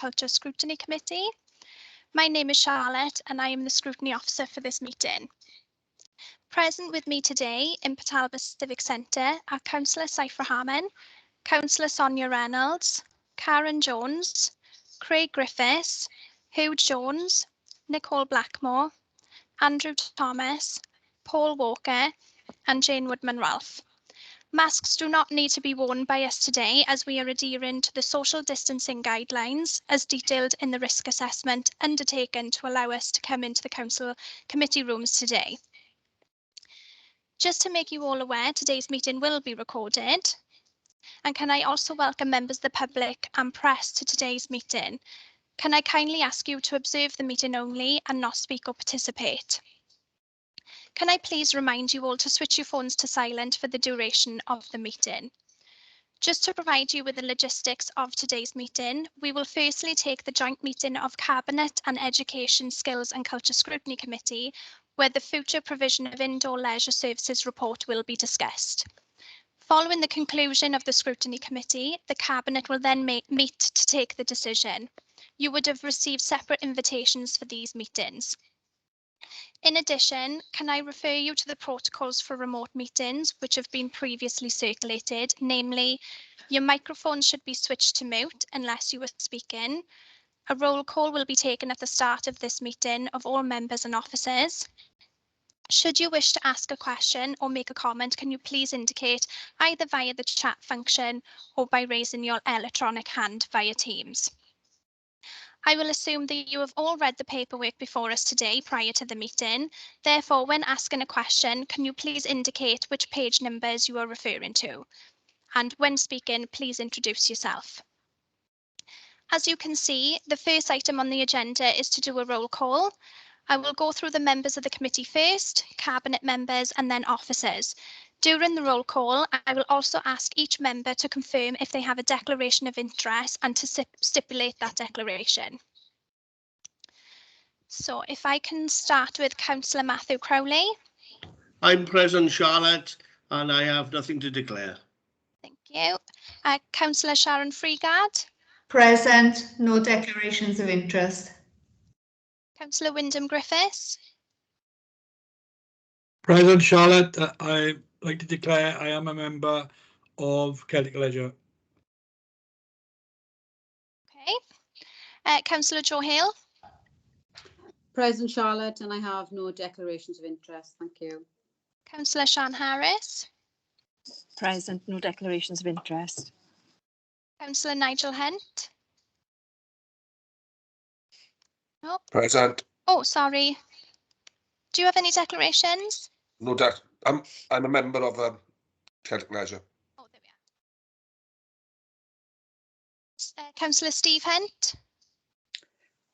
Culture Scrutiny Committee. My name is Charlotte and I am the Scrutiny Officer for this meeting. Present with me today in Talbot Civic Centre are Councillor Cypher Harman, Councillor Sonia Reynolds, Karen Jones, Craig Griffiths, Hugh Jones, Nicole Blackmore, Andrew Thomas, Paul Walker and Jane Woodman-Ralph. Masks do not need to be worn by us today as we are adhering to the social distancing guidelines as detailed in the risk assessment undertaken to allow us to come into the Council committee rooms today. Just to make you all aware, today's meeting will be recorded. And can I also welcome members of the public and press to today's meeting? Can I kindly ask you to observe the meeting only and not speak or participate? Can I please remind you all to switch your phones to silent for the duration of the meeting? Just to provide you with the logistics of today's meeting, we will firstly take the joint meeting of Cabinet and Education, Skills and Culture Scrutiny Committee, where the future provision of indoor leisure services report will be discussed. Following the conclusion of the Scrutiny Committee, the Cabinet will then meet to take the decision. You would have received separate invitations for these meetings. In addition, can I refer you to the protocols for remote meetings, which have been previously circulated, namely, your microphone should be switched to mute unless you are speaking. A roll call will be taken at the start of this meeting of all members and officers. Should you wish to ask a question or make a comment, can you please indicate either via the chat function or by raising your electronic hand via Teams. I will assume that you have all read the paperwork before us today prior to the meeting. Therefore, when asking a question, can you please indicate which page numbers you are referring to? And when speaking, please introduce yourself. As you can see, the first item on the agenda is to do a roll call. I will go through the members of the committee first, cabinet members and then officers. During the roll call, I will also ask each member to confirm if they have a declaration of interest and to stipulate that declaration. So if I can start with Councillor Matthew Crowley. I'm present, Charlotte, and I have nothing to declare. Thank you. Councillor Sharon Freegard. Present, no declarations of interest. Councillor Wyndham Griffiths. Present, Charlotte. I'd like to declare I am a member of Celtic Leisure. Okay. Councillor Joe Hale. Present, Charlotte, and I have no declarations of interest. Thank you. Councillor Sian Harris. Present, no declarations of interest. Councillor Nigel Hunt. Oh. Present. Oh, sorry. Do you have any declarations? No, I'm a member of Celtic Leisure. Oh, there we are. Councillor Steve Hunt.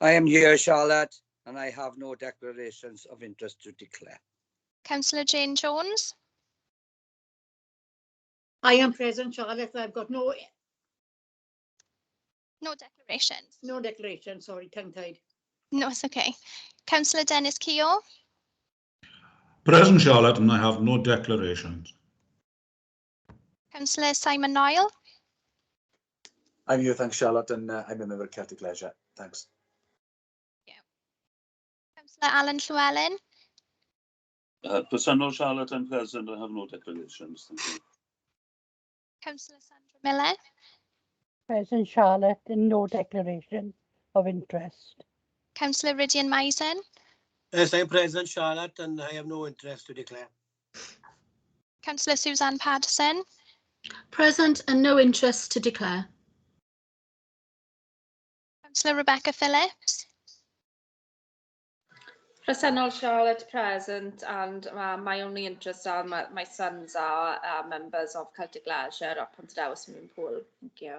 I am here, Charlotte, and I have no declarations of interest to declare. Councillor Jane Jones. I am present, Charlotte. I've got no declarations. No declaration, sorry, tongue-tied. No, it's okay. Councillor Dennis Keogh. Present, Charlotte, and I have no declarations. Councillor Simon Niall. I'm here, thanks, Charlotte, and I'm a member of Celtic Leisure. Thanks. Yeah. Councillor Alan Llewellyn. Present, Charlotte, I'm present. I have no declarations. Thank you. Councillor Sandra Miller. Present, Charlotte, and no declaration of interest. Councillor Rydian Maisen. Yes, I'm present, Charlotte, and I have no interest to declare. Councillor Suzanne Patterson. Present and no interest to declare. Councillor Rebecca Phillips. Present, Charlotte, present, and my only interest are my sons are members of Celtic Leisure up onto swimming pool. Thank you.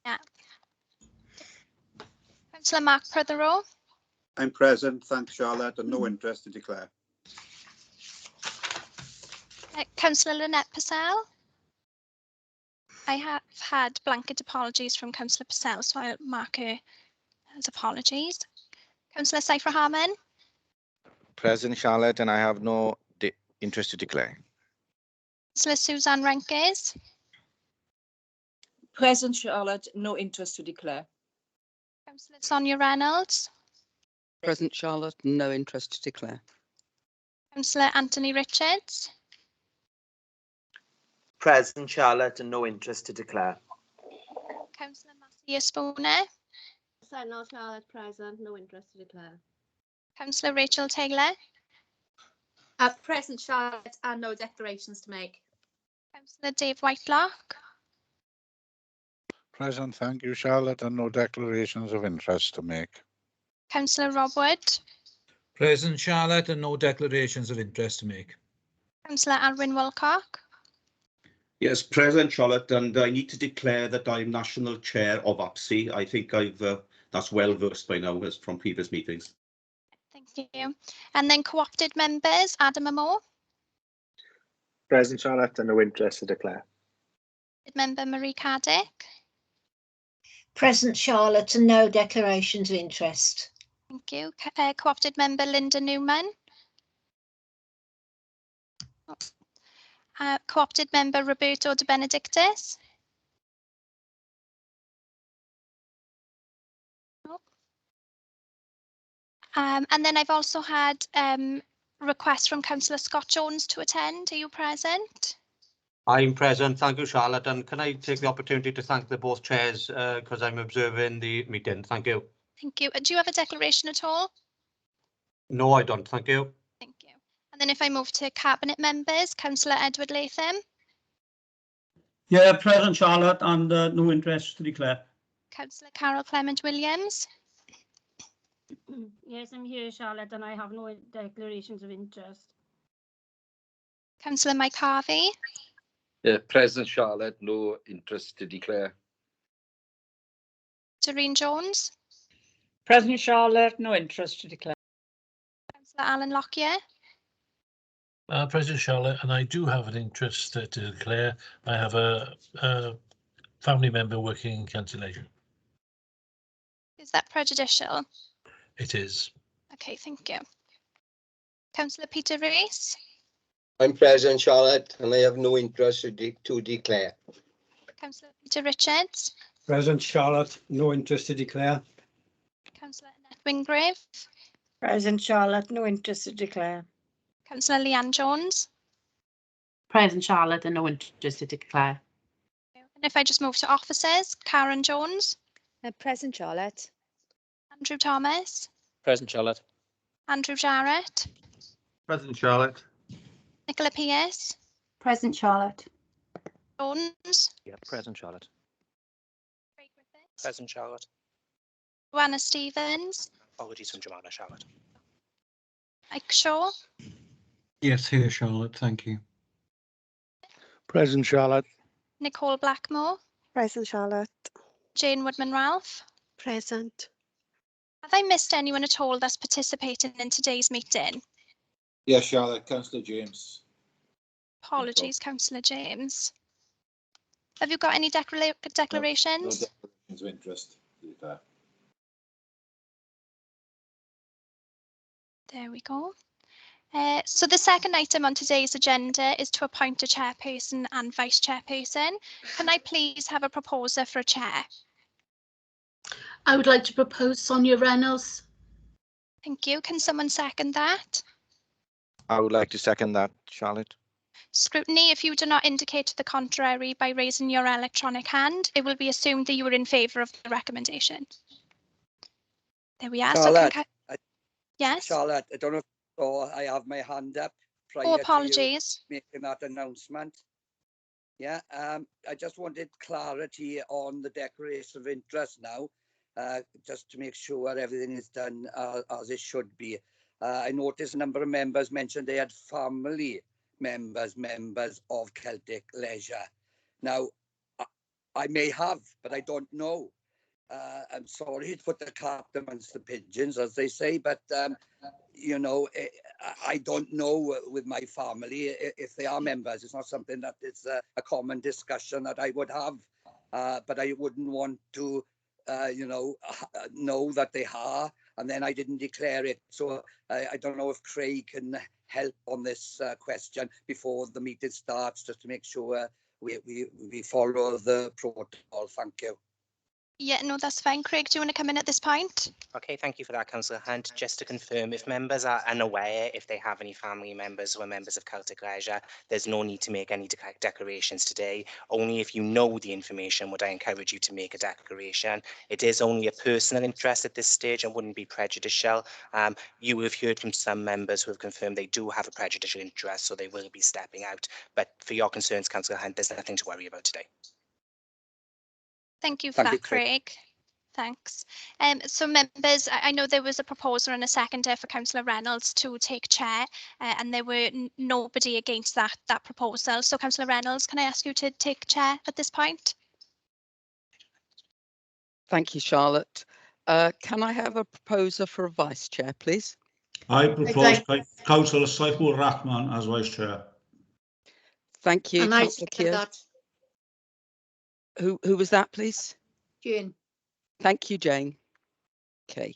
Yeah. Councillor Mark Prothero. I'm present, thanks, Charlotte, and no interest to declare. Councillor Lynette Purcell. I have had blanket apologies from Councillor Purcell, so I'll mark her as apologies. Councillor Cypher Harman. Present, Charlotte, and I have no interest to declare. Councillor Suzanne Renkes. Present, Charlotte, no interest to declare. Councillor Sonia Reynolds. Present Charlotte, no interest to declare. Councillor Anthony Richards. Present Charlotte and no interest to declare. Councillor Matthew Spooner. Senno Charlotte present, no interest to declare. Councillor Rachel Taylor. Present Charlotte and no declarations to make. Councillor Dave Whitelock. Present, thank you, Charlotte, and no declarations of interest to make. Councillor Rob Wood. Present Charlotte, and no declarations of interest to make. Councillor Alwyn Wilcock. Yes, present Charlotte, and I need to declare that I'm National Chair of APSI. I think that's well versed by now as from previous meetings. Thank you. And then co-opted members, Adam Moore. Present Charlotte and no interest to declare. Member Marie Caddick. Present Charlotte and no declarations of interest. Thank you. Co-opted member Linda Newman. Co-opted member Roberto De Benedictis. And then I've also had requests from Councillor Scott Jones to attend. Are you present? I'm present. Thank you, Charlotte. And can I take the opportunity to thank the both chairs because I'm observing the meeting. Thank you. Thank you. Do you have a declaration at all? No, I don't. Thank you. Thank you. And then if I move to cabinet members, Councillor Edward Latham. Yeah, present Charlotte, and no interest to declare. Councillor Carol Clement Williams. Yes, I'm here, Charlotte, and I have no declarations of interest. Councillor Mike Harvey. Present Charlotte, no interest to declare. Doreen Jones. Present Charlotte, no interest to declare. Councillor Alan Lockyer. President Charlotte, and I do have an interest to declare. I have a family member working in County Leisure. Is that prejudicial? It is. Okay, thank you. Councillor Peter Rees. I'm present, Charlotte, and I have no interest to declare. Councillor Peter Richards. Present Charlotte, no interest to declare. Councillor Annette Wingrave. Present Charlotte, no interest to declare. Councillor Leanne Jones. Present Charlotte and no interest to declare. And if I just move to officers, Karen Jones. Present Charlotte. Andrew Thomas. Present Charlotte. Andrew Jarrett. Present Charlotte. Nicola Pierce. Present Charlotte. Jones. Yeah, present Charlotte. Present Charlotte. Joanna Stevens. Apologies from Joanna, Charlotte. Mike Shaw. Yes, here, Charlotte. Thank you. Present Charlotte. Nicole Blackmore. Present Charlotte. Jane Woodman-Ralph. Present. Have I missed anyone at all that's participating in today's meeting? Yes, Charlotte. Councillor James. Apologies, Councillor James. Have you got any declarations? No declarations of interest. There we go. So the second item on today's agenda is to appoint a chairperson and vice chairperson. Can I please have a proposer for a chair? I would like to propose Sonia Reynolds. Thank you. Can someone second that? I would like to second that, Charlotte. Scrutiny, if you do not indicate to the contrary by raising your electronic hand, it will be assumed that you are in favour of the recommendation. There we are. Charlotte, so yes? Charlotte, I don't know if you saw, I have my hand up prior Oh, apologies. to you making that announcement. Yeah, I just wanted clarity on the declaration of interest now, just to make sure everything is done as it should be. I noticed a number of members mentioned they had family members of Celtic Leisure. Now, I may have, but I don't know. I'm sorry to put the cat amongst the pigeons, as they say, but you know, I don't know with my family if they are members. It's not something that is a common discussion that I would have, but I wouldn't want to, you know that they are, and then I didn't declare it. So I don't know if Craig can help on this question before the meeting starts, just to make sure we follow the protocol. Thank you. Yeah, no, that's fine. Craig, do you want to come in at this point? Okay, thank you for that, Councillor Hunt. Just to confirm, if members are unaware, if they have any family members who are members of Celtic Leisure, there's no need to make any declarations today. Only if you know the information would I encourage you to make a declaration. It is only a personal interest at this stage and wouldn't be prejudicial. You will have heard from some members who have confirmed they do have a prejudicial interest, so they will be stepping out. But for your concerns, Councillor Hunt, there's nothing to worry about today. Thank you for Thank you, that, Craig. Thanks. So members, I know there was a proposal and a seconder for Councillor Reynolds to take chair, and there were nobody against that proposal. So Councillor Reynolds, can I ask you to take chair at this point? Thank you, Charlotte. Can I have a proposer for a vice chair, please? I propose Councillor Saiful Rahman as vice chair. Thank you, And I Councillor second Keir. that. Who was that, please? Jane. Thank you, Jane. Okay.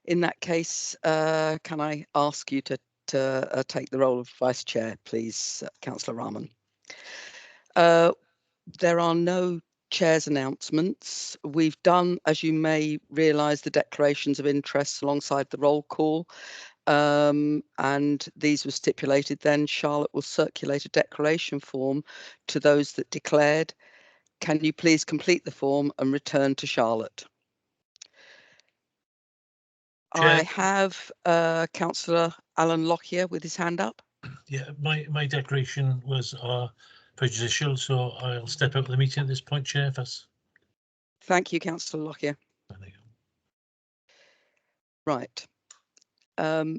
In that case, can I ask you to take the role of vice chair, please, Councillor Rahman? There are no chair's announcements. We've done, as you may realise, the declarations of interest alongside the roll call. And these were stipulated. Then Charlotte will circulate a declaration form to those that declared. Can you please complete the form and return to Charlotte? Chair. I have Councillor Alan Lockyer with his hand up. Yeah, my declaration was prejudicial, so I'll step out of the meeting at this point, Chair. If that's... Thank you, Councillor Lockyer. Right. I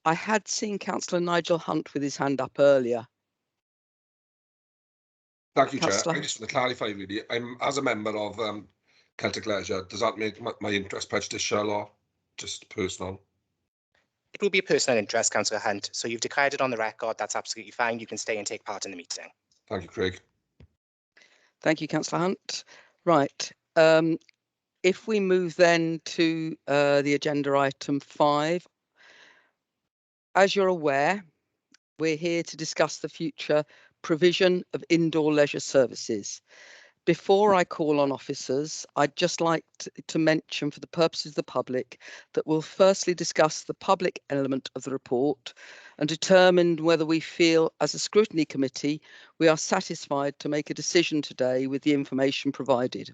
had seen Councillor Nigel Hunt with his hand up earlier. Thank you, Chair. Councillor. I just want to clarify, really. I'm as a member of Celtic Leisure. Does that make my interest prejudicial or just personal? It will be a personal interest, Councillor Hunt. So you've declared it on the record. That's absolutely fine. You can stay and take part in the meeting. Thank you, Craig. Thank you, Councillor Hunt. Right. If we move then to the agenda item 5, as you're aware, we're here to discuss the future provision of indoor leisure services. Before I call on officers, I'd just like to mention for the purposes of the public that we'll firstly discuss the public element of the report and determine whether we feel as a scrutiny committee we are satisfied to make a decision today with the information provided.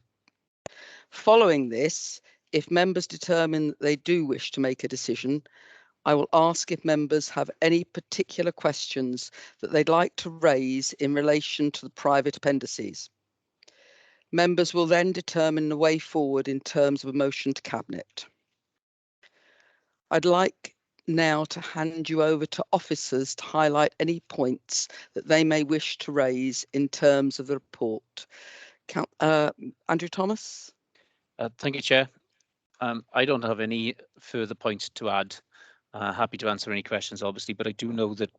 Following this, if members determine that they do wish to make a decision, I will ask if members have any particular questions that they'd like to raise in relation to the private appendices. Members will then determine the way forward in terms of a motion to Cabinet. I'd like now to hand you over to officers to highlight any points that they may wish to raise in terms of the report. Andrew Thomas. Thank you, Chair. I don't have any further points to add. Happy to answer any questions, obviously, but I do know that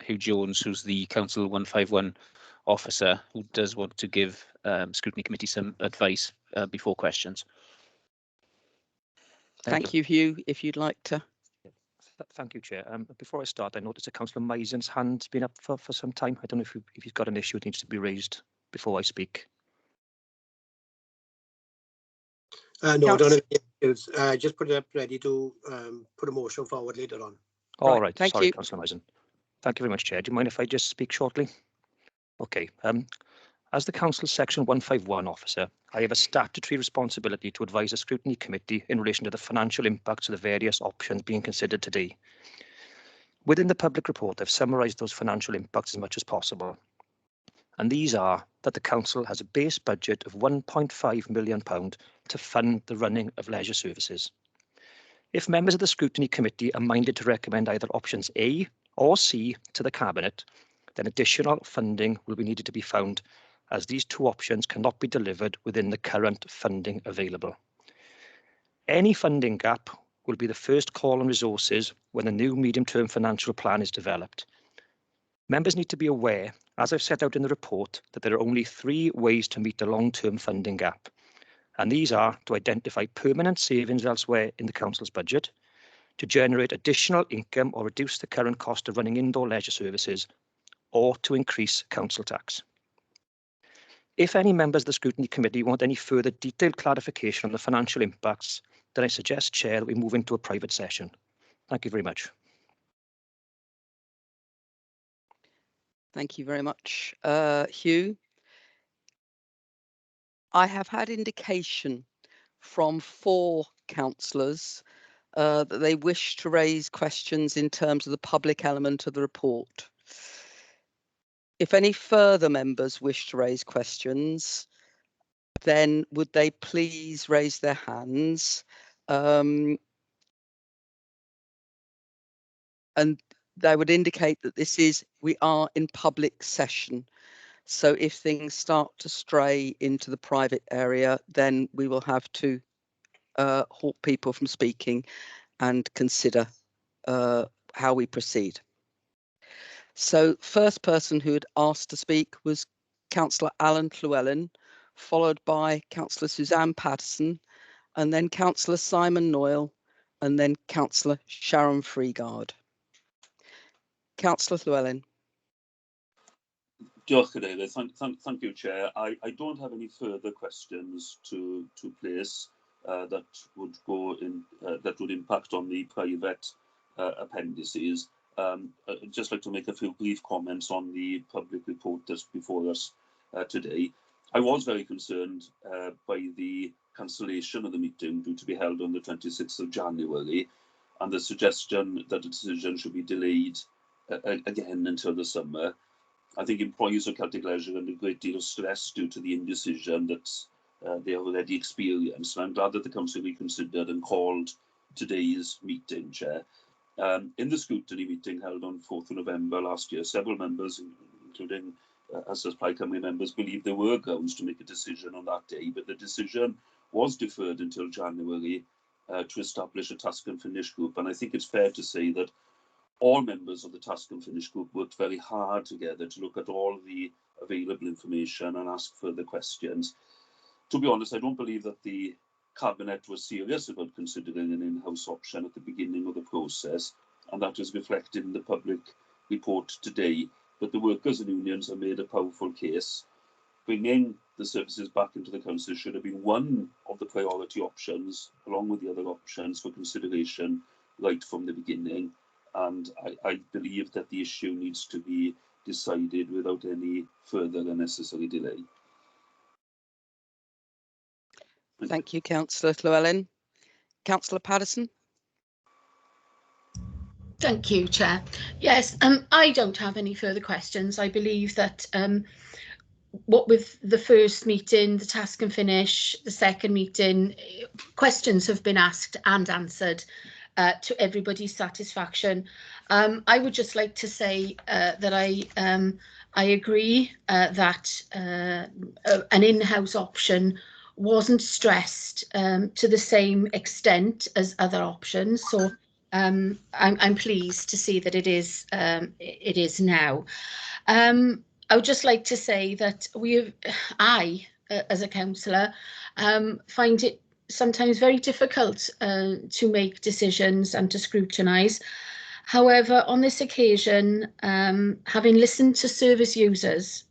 Hugh Jones, who's the Council 151 officer, who does want to give Scrutiny Committee some advice before questions. Thank you, Hugh. If you'd like to. Thank you, Chair. Before I start, I noticed that Councillor Misen's hand's been up for some time. I don't know if he's got an issue that needs to be raised before I speak. No, I don't have any issues. Just put it up ready to put a motion forward later on. All right. Thank Sorry, you. Councillor Misen. Thank you very much, Chair. Do you mind if I just speak shortly? Okay. As the Council's Section 151 officer, I have a statutory responsibility to advise the Scrutiny Committee in relation to the financial impacts of the various options being considered today. Within the public report, I've summarised those financial impacts as much as possible. And these are that the Council has a base budget of £1.5 million to fund the running of leisure services. If members of the Scrutiny Committee are minded to recommend either options A or C to the Cabinet, then additional funding will be needed to be found, as these two options cannot be delivered within the current funding available. Any funding gap will be the first call on resources when the new medium-term financial plan is developed. Members need to be aware, as I've set out in the report, that there are only 3 ways to meet the long-term funding gap. And these are to identify permanent savings elsewhere in the Council's budget, to generate additional income or reduce the current cost of running indoor leisure services, or to increase council tax. If any members of the Scrutiny Committee want any further detailed clarification on the financial impacts, then I suggest, Chair, that we move into a private session. Thank you very much. Thank you very much, Hugh. I have had indication from 4 councillors that they wish to raise questions in terms of the public element of the report. If any further members wish to raise questions, then would they please raise their hands? And they would indicate that we are in public session. So if things start to stray into the private area, then we will have to halt people from speaking and consider how we proceed. So first person who had asked to speak was Councillor Alan Llewellyn, followed by Councillor Suzanne Patterson, and then Councillor Simon Noyle, and then Councillor Sharon Freegard. Councillor Llewellyn. Diolch, Cadeirydd. Thank you, Chair. I don't have any further questions to place that would go in that would impact on the private appendices. I'd just like to make a few brief comments on the public report that's before us today. I was very concerned by the cancellation of the meeting due to be held on the 26th of January and the suggestion that the decision should be delayed again until the summer. I think employees of Celtic Leisure are under a great deal of stress due to the indecision that they have already experienced. And I'm glad that the Council reconsidered and called today's meeting, Chair. In the scrutiny meeting held on 4th of November last year, several members, including us as Plaid Cymru members, believed there were grounds to make a decision on that day, but the decision was deferred until January to establish a task and finish group. And I think it's fair to say that all members of the Task and Finish group worked very hard together to look at all the available information and ask further questions. To be honest, I don't believe that the Cabinet was serious about considering an in-house option at the beginning of the process, and that is reflected in the public report today. But the workers and unions have made a powerful case. Bringing the services back into the Council should have been one of the priority options, along with the other options for consideration right from the beginning. And I believe that the issue needs to be decided without any further unnecessary delay. Thank you, Councillor Llewellyn. Councillor Patterson. Thank you, Chair. Yes, I don't have any further questions. I believe that what with the first meeting, the task and finish, the second meeting, questions have been asked and answered to everybody's satisfaction. I would just like to say that I agree that an in-house option wasn't stressed to the same extent as other options. So I'm pleased to see that it is now. I would just like to say that I, as a councillor, find it sometimes very difficult to make decisions and to scrutinise. However, on this occasion, having listened to service users,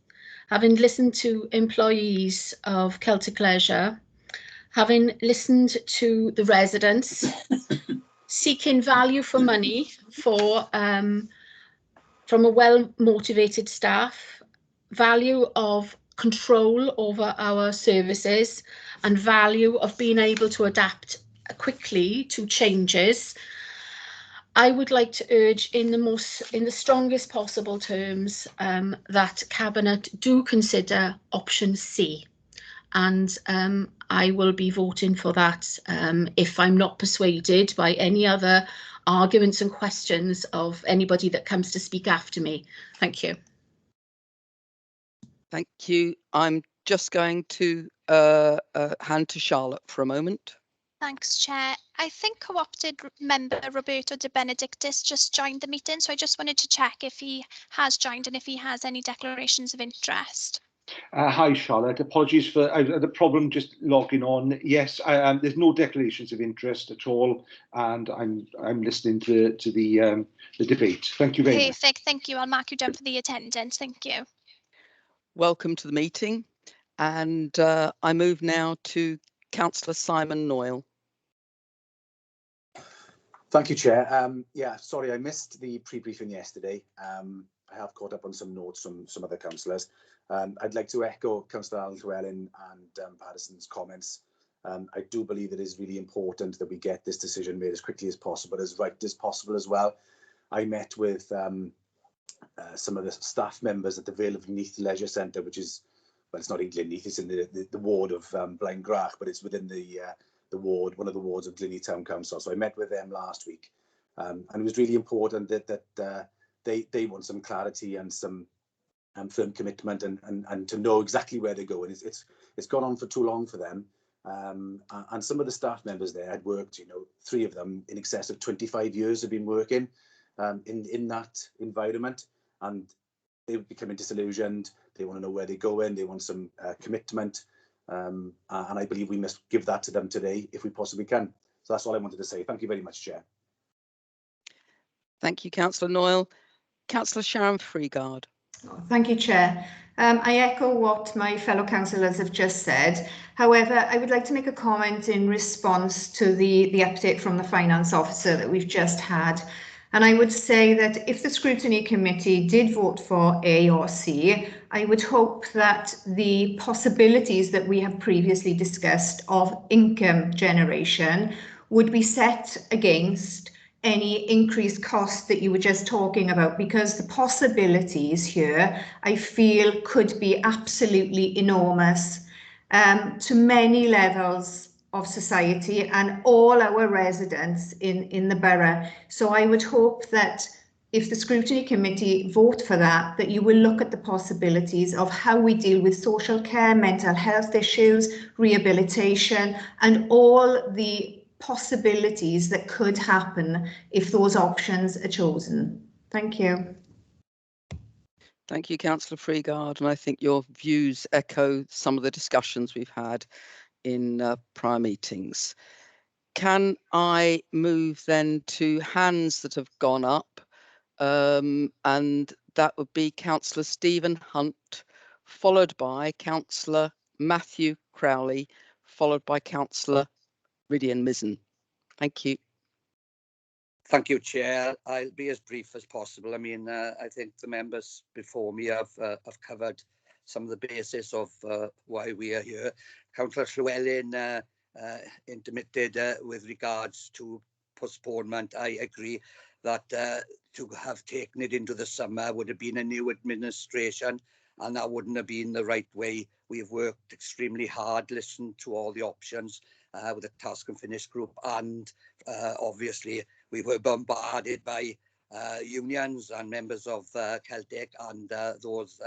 having listened to employees of Celtic Leisure, having listened to the residents, seeking value for money from a well-motivated staff, value of control over our services, and value of being able to adapt quickly to changes, I would like to urge in the strongest possible terms that Cabinet do consider option C, and I will be voting for that if I'm not persuaded by any other arguments and questions of anybody that comes to speak after me. Thank you. Thank you. I'm just going to hand to Charlotte for a moment. Thanks, Chair. I think co-opted member Roberto De Benedictis just joined the meeting, so I just wanted to check if he has joined and if he has any declarations of interest. Hi, Charlotte. Apologies for the problem just logging on. Yes, there's no declarations of interest at all, and I'm listening to the debate. Thank you very much. Perfect. Thank you. I'll mark you down for the attendance. Thank you. Welcome to the meeting. And I move now to Councillor Simon Noyle. Thank you, Chair. Yeah, sorry, I missed the pre-briefing yesterday. I have caught up on some notes from some other councillors. I'd like to echo Councillor Llewellyn and Patterson's comments. I do believe it is really important that we get this decision made as quickly as possible, as right as possible as well. I met with some of the staff members at the Vale of Neath Leisure Centre, which is, well, it's not in Neath, it's in the ward of Blaengrach, but it's within the ward, one of the wards of Glynny Town Council. So I met with them last week, and it was really important that they want some clarity and some firm commitment and to know exactly where they're going. It's gone on for too long for them, and some of the staff members there had worked, 3 of them in excess of 25 years have been working in that environment, and they're becoming disillusioned. They want to know where they're going. They want some commitment. And I believe we must give that to them today if we possibly can. So that's all I wanted to say. Thank you very much, Chair. Thank you, Councillor Noyle. Councillor Sharon Freegard. Thank you, Chair. I echo what my fellow councillors have just said. However, I would like to make a comment in response to the update from the Finance Officer that we've just had. And I would say that if the Scrutiny Committee did vote for A or C, I would hope that the possibilities that we have previously discussed of income generation would be set against any increased cost that you were just talking about, because the possibilities here, I feel, could be absolutely enormous to many levels of society and all our residents in the borough. So I would hope that if the Scrutiny Committee vote for that, that you will look at the possibilities of how we deal with social care, mental health issues, rehabilitation, and all the possibilities that could happen if those options are chosen. Thank you. Thank you, Councillor Freegard, and I think your views echo some of the discussions we've had in prior meetings. Can I move then to hands that have gone up? And that would be Councillor Stephen Hunt, followed by Councillor Matthew Crowley, followed by Councillor Ridian Mizzen. Thank you. Thank you, Chair. I'll be as brief as possible. I mean, I think the members before me have covered some of the basis of why we are here. Councillor Llewellyn intimated with regards to postponement. I agree that to have taken it into the summer would have been a new administration, and that wouldn't have been the right way. We've worked extremely hard, listened to all the options with the Task and Finish group, and obviously we were bombarded by unions and members of Celtic and those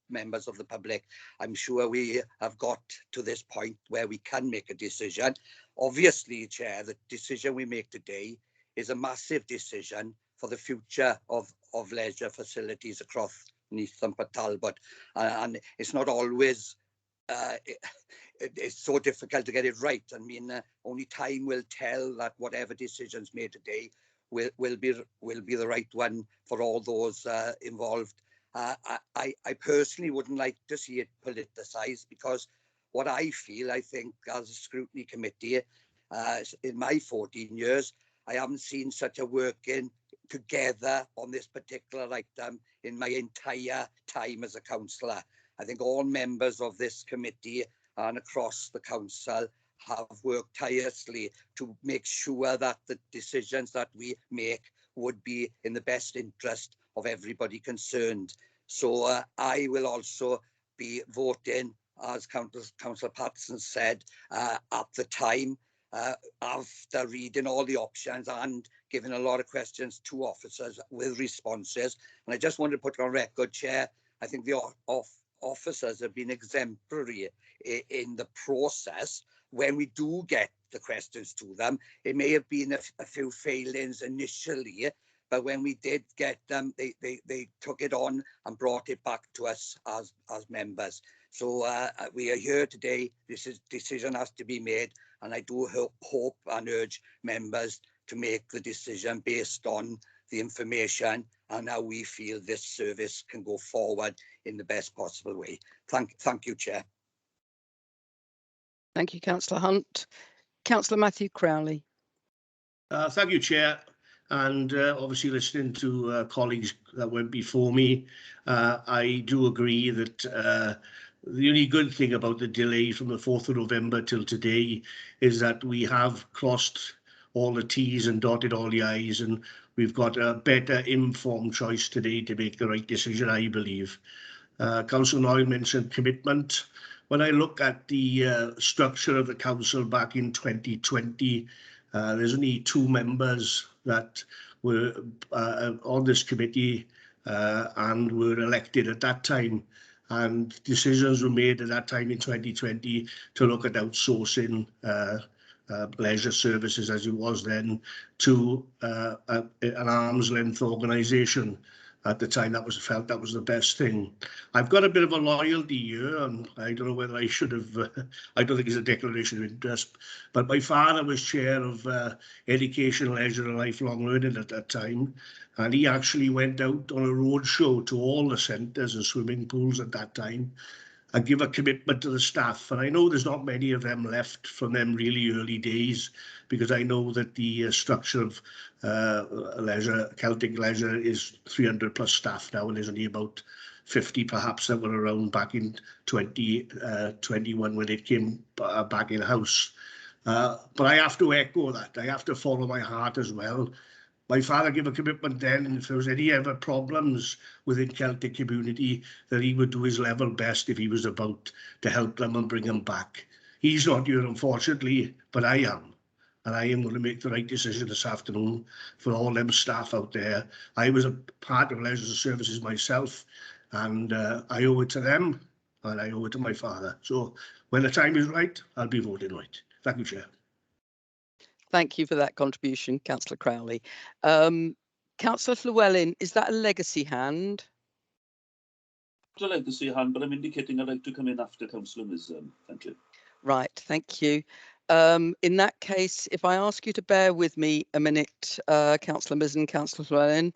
members of the public. I'm sure we have got to this point where we can make a decision. Obviously, Chair, the decision we make today is a massive decision for the future of leisure facilities across Neath and Talbot. And it's not always, it's so difficult to get it right. I mean, only time will tell that whatever decisions made today will be the right one for all those involved. I personally wouldn't like to see it politicised, because what I think as a Scrutiny Committee, in my 14 years, I haven't seen such a working together on this particular item in my entire time as a councillor. I think all members of this committee and across the council have worked tirelessly to make sure that the decisions that we make would be in the best interest of everybody concerned. So I will also be voting, as Councillor Patterson said, at the time, after reading all the options and giving a lot of questions to officers with responses. And I just want to put on record, Chair, I think the officers have been exemplary in the process. When we do get the questions to them, it may have been a few failings initially, but when we did get them, they took it on and brought it back to us as members. So we are here today. This decision has to be made, and I do hope and urge members to make the decision based on the information and how we feel this service can go forward in the best possible way. Thank you, Chair. Thank you, Councillor Hunt. Councillor Matthew Crowley. Thank you, Chair. And obviously listening to colleagues that went before me, I do agree that the only good thing about the delay from the 4th of November till today is that we have crossed all the T's and dotted all the I's, and we've got a better informed choice today to make the right decision, I believe. Councillor Noyle mentioned commitment. When I look at the structure of the council back in 2020, there's only 2 members that were on this committee and were elected at that time. And decisions were made at that time in 2020 to look at outsourcing leisure services, as it was then, to an arm's length organisation. At the time, that was felt that was the best thing. I've got a bit of a loyalty here, and I don't know whether I should have. I don't think it's a declaration of interest, but my father was chair of Education, Leisure and Lifelong Learning at that time, and he actually went out on a roadshow to all the centres and swimming pools at that time and give a commitment to the staff. And I know there's not many of them left from them really early days, because I know that the structure of leisure, Celtic Leisure, is 300 plus staff now, and there's only about 50 perhaps that were around back in 2021 when it came back in house. But I have to echo that. I have to follow my heart as well. My father gave a commitment then, and if there was any ever problems within Celtic community, that he would do his level best if he was about to help them and bring them back. He's not here, unfortunately, but I am. And I am going to make the right decision this afternoon for all them staff out there. I was a part of Leisure Services myself, and I owe it to them, and I owe it to my father. So when the time is right, I'll be voting right. Thank you, Chair. Thank you for that contribution, Councillor Crowley. Councillor Llewellyn, is that a legacy hand? I'd like to see a hand, but I'm indicating I'd like to come in after Councillor Mizzen. Thank you. Right, thank you. In that case, if I ask you to bear with me a minute, Councillor Mizzen, Councillor Llewellyn,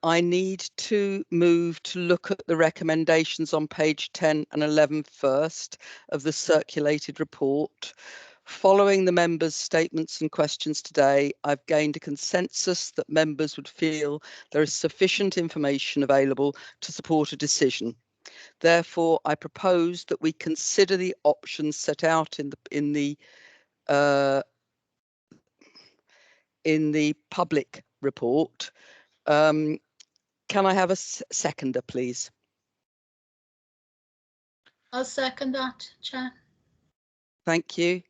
I need to move to look at the recommendations on page 10 and 11 first of the circulated report. Following the members' statements and questions today, I've gained a consensus that members would feel there is sufficient information available to support a decision. Therefore, I propose that we consider the options set out in the public report. Can I have a seconder, please? I'll second that, Chair. Thank you.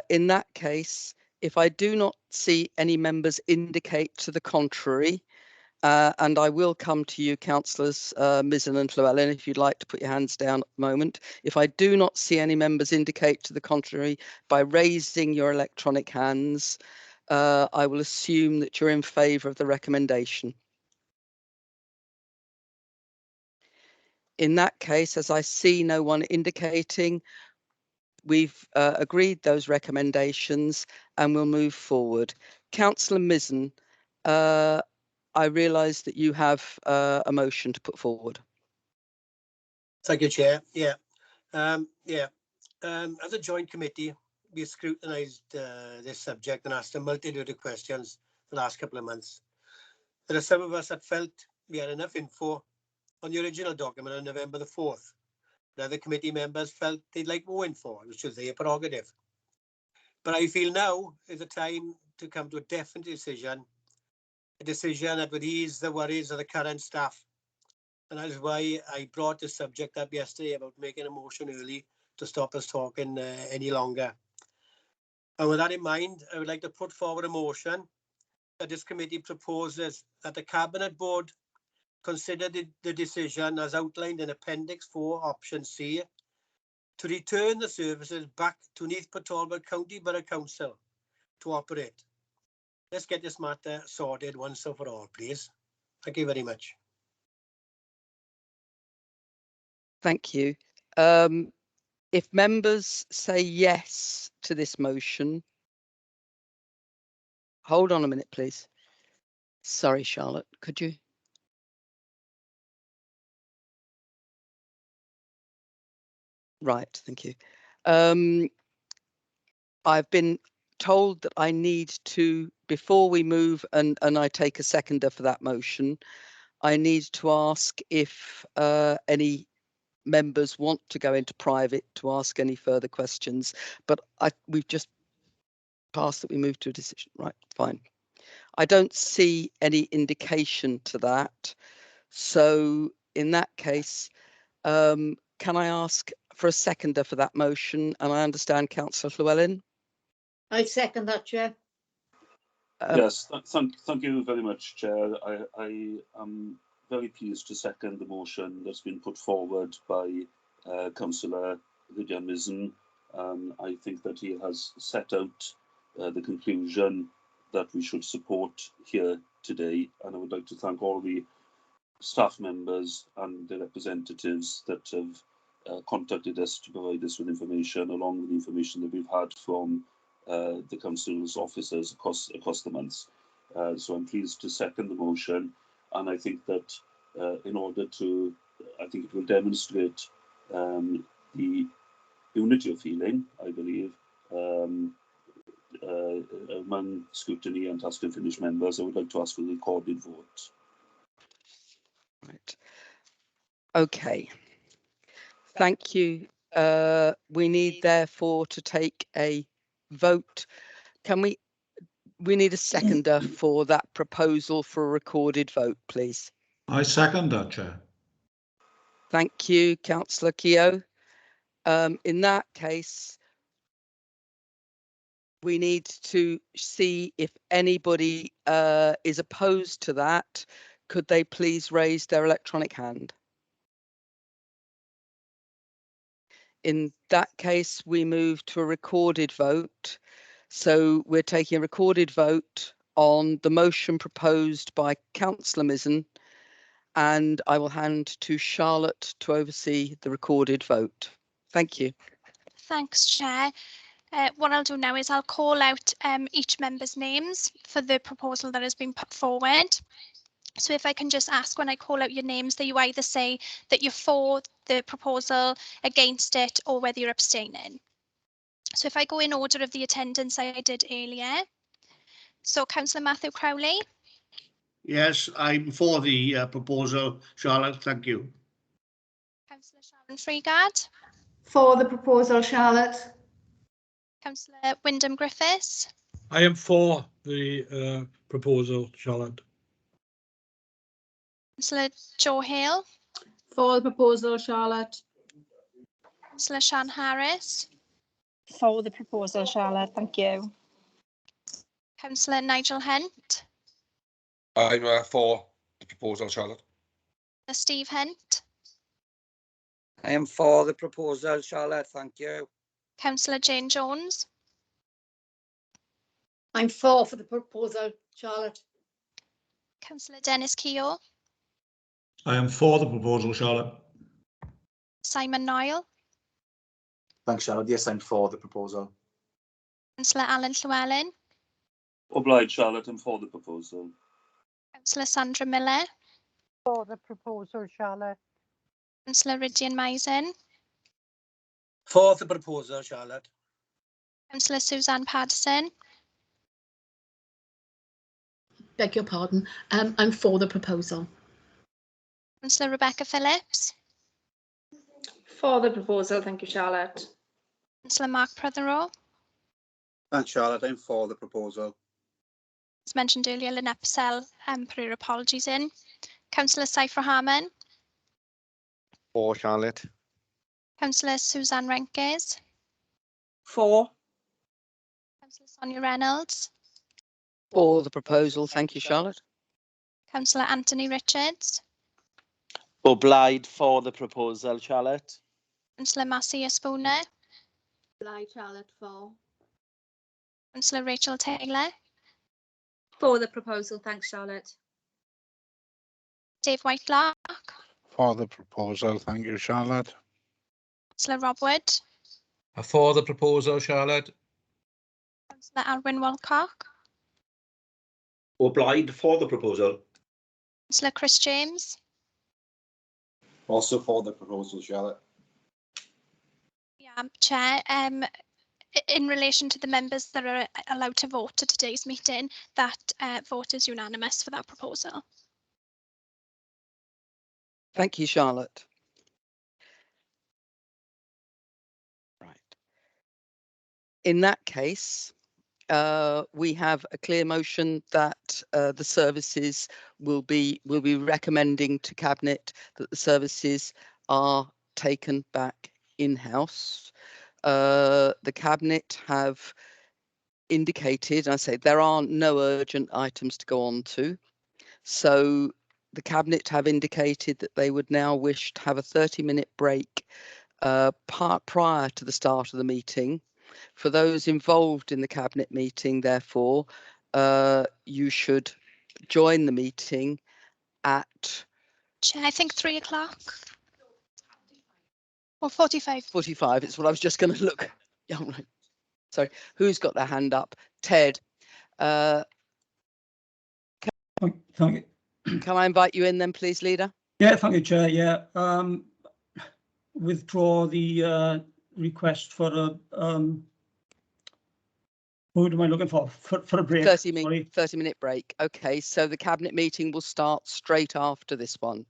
In that case, if I do not see any members indicate to the contrary, and I will come to you, Councillors Mizzen and Llewellyn, if you'd like to put your hands down at the moment. If I do not see any members indicate to the contrary by raising your electronic hands, I will assume that you're in favour of the recommendation. In that case, as I see no one indicating, we've agreed those recommendations and we'll move forward. Councillor Mizzen, I realise that you have a motion to put forward. Thank you, Chair. As a joint committee, we scrutinised this subject and asked a multitude of questions the last couple of months. There are some of us that felt we had enough info on the original document on November the 4th. The other committee members felt they'd like more info, which was their prerogative. But I feel now is the time to come to a definite decision, a decision that would ease the worries of the current staff. And that is why I brought this subject up yesterday about making a motion early to stop us talking any longer. And with that in mind, I would like to put forward a motion that this committee proposes that the Cabinet Board consider the decision as outlined in Appendix 4, Option C, to return the services back to Neath Talbot County Borough Council to operate. Let's get this matter sorted once and for all, please. Thank you very much. Thank you. If members say yes to this motion, hold on a minute, please. Sorry, Charlotte, could you? Right, thank you. I've been told that I need to, before we move and I take a seconder for that motion, I need to ask if any members want to go into private to ask any further questions, but we've just passed that we move to a decision. Right, fine. I don't see any indication to that. So in that case, can I ask for a seconder for that motion? And I understand Councillor Llewellyn. I second that, Chair. Yes, thank you very much, Chair. I am very pleased to second the motion that's been put forward by Councillor Mizzen. I think that he has set out the conclusion that we should support here today, and I would like to thank all the staff members and the representatives that have contacted us to provide us with information, along with the information that we've had from the council's officers across the months. So I'm pleased to second the motion, and I think that in order to, I think it will demonstrate the unity of feeling, I believe, among scrutiny and task and finish members. I would like to ask for the recorded vote. Right. Okay. Thank you. We need therefore to take a vote. We need a seconder for that proposal for a recorded vote, please. I second that, Chair. Thank you, Councillor Keogh. In that case, we need to see if anybody is opposed to that. Could they please raise their electronic hand? In that case, we move to a recorded vote. So we're taking a recorded vote on the motion proposed by Councillor Mizzen, and I will hand to Charlotte to oversee the recorded vote. Thank you. Thanks, Chair. What I'll do now is I'll call out each member's names for the proposal that has been put forward. So if I can just ask, when I call out your names, that you either say that you're for the proposal, against it, or whether you're abstaining. So if I go in order of the attendance I did earlier. So Councillor Matthew Crowley. Yes, I'm for the proposal, Charlotte. Thank you. Councillor Sharon Freegard. For the proposal, Charlotte. Councillor Wyndham Griffiths. I am for the proposal, Charlotte. Councillor Joe Hale. For the proposal, Charlotte. Councillor Sian Harris. For the proposal, Charlotte. Thank you. Councillor Nigel Hunt. I'm for the proposal, Charlotte. Steve Hunt. I am for the proposal, Charlotte. Thank you. Councillor Jane Jones. I'm for the proposal, Charlotte. Councillor Dennis Keogh. I am for the proposal, Charlotte. Simon Noyle. Thanks, Charlotte. Yes, I'm for the proposal. Councillor Alan Llewellyn. Obliged, Charlotte. I'm for the proposal. Councillor Sandra Miller. For the proposal, Charlotte. Councillor Rydian Maisen. For the proposal, Charlotte. Councillor Suzanne Patterson. Beg your pardon. I'm for the proposal. Councillor Rebecca Phillips. For the proposal, thank you, Charlotte. Councillor Mark Prothero. Thanks, Charlotte. I'm for the proposal. As mentioned earlier, Lynette Purcell put her apologies in. Councillor Saifra Harman. For Charlotte. Councillor Suzanne Renkes. For. Councillor Sonia Reynolds. For the proposal, thank you, Charlotte. Councillor Anthony Richards. Obliged for the proposal, Charlotte. Councillor Marcia Spooner. Obliged, Charlotte. For. Councillor Rachel Taylor. For the proposal, thanks, Charlotte. Dave Whitelock. For the proposal, thank you, Charlotte. Councillor Rob Wood. For the proposal, Charlotte. Councillor Alwyn Walcock. Obliged for the proposal. Councillor Chris James. Also for the proposal, Charlotte. Yeah, Chair, in relation to the members that are allowed to vote at today's meeting, that vote is unanimous for that proposal. Thank you, Charlotte. Right. In that case, we have a clear motion that the services will be recommending to Cabinet that the services are taken back in-house. The Cabinet have indicated, I say there are no urgent items to go on to, so the Cabinet have indicated that they would now wish to have a 30-minute break prior to the start of the meeting. For those involved in the Cabinet meeting, therefore, you should join the meeting at... Chair, I think 3 o'clock. Or 45. 45, it's what I was just going to look. Yeah, right. Sorry, who's got their hand up? Ted. Thank you. Can I invite you in then, please, Leader? Yeah, thank you, Chair. Yeah, withdraw the request for a what am I looking for? For a break. 30-minute break. Okay, so the Cabinet meeting will start straight after this one.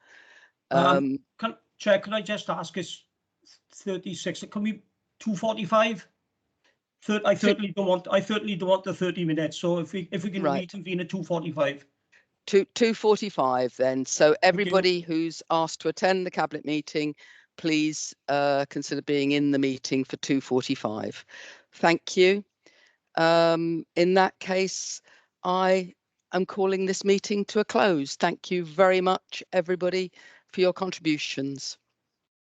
Chair, could I just ask, is 36? Can we 2:45? I certainly don't want the 30 minutes. So if we can reconvene at 2:45. 2:45 then. So everybody who's asked to attend the Cabinet meeting, please consider being in the meeting for 2:45. Thank you. In that case, I am calling this meeting to a close. Thank you very much, everybody, for your contributions.